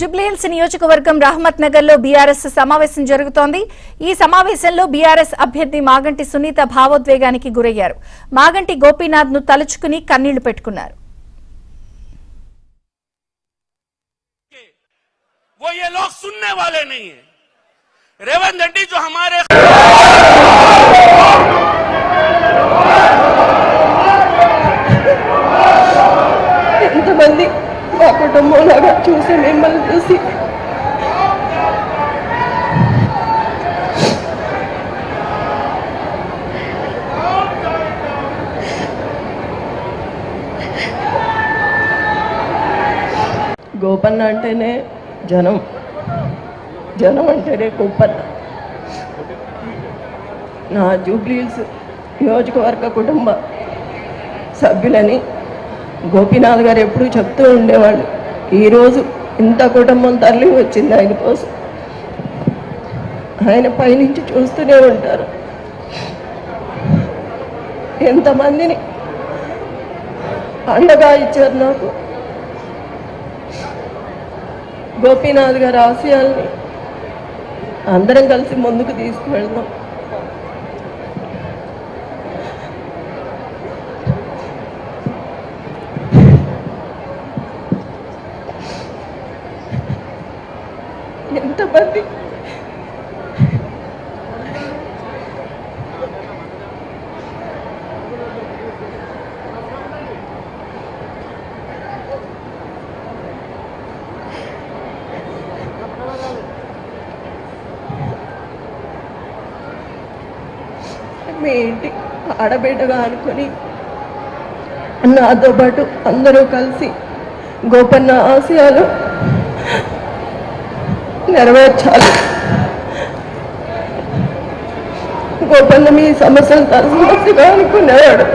జుబ్లీహిల్స్ నియోజకవర్గం రహమత్ నగర్ లో బీఆర్ఎస్ సమావేశం జరుగుతోంది. ఈ సమావేశంలో బీఆర్ఎస్ అభ్యర్థి మాగంటి సునీత భావోద్వేగానికి గురయ్యారు. మాగంటి గోపీనాథ్ ను తలుచుకుని కన్నీళ్లు పెట్టుకున్నారు. ఎంతమంది మా కుటుంబంలాగా చూసి మిమ్మల్ని చూసి గోపన్న అంటేనే జనం, జనం అంటేనే గోపన్న. నా జూబ్లీహిల్స్ నియోజకవర్గ కుటుంబ సభ్యులని గోపీనాథ్ గారు ఎప్పుడూ చెప్తూ ఉండేవాళ్ళు. ఈరోజు ఇంత కుటుంబం తరలి వచ్చింది ఆయన కోసం. ఆయన పైనుంచి చూస్తూనే ఉంటారు. ఎంతమందిని అండగా ఇచ్చారు నాకు. గోపీనాథ్ గారి ఆశయాల్ని అందరం కలిసి ముందుకు తీసుకువెళ్దాం. ఎంతమంది మీ ఇంటి ఆడబిడ్డగా అనుకొని నాతో పాటు అందరూ కలిసి గోపన్న ఆశయాలు నెరవేర్చాలి. గోపన్న మీ సమస్యలు సమస్యగా అనుకునేవాడు.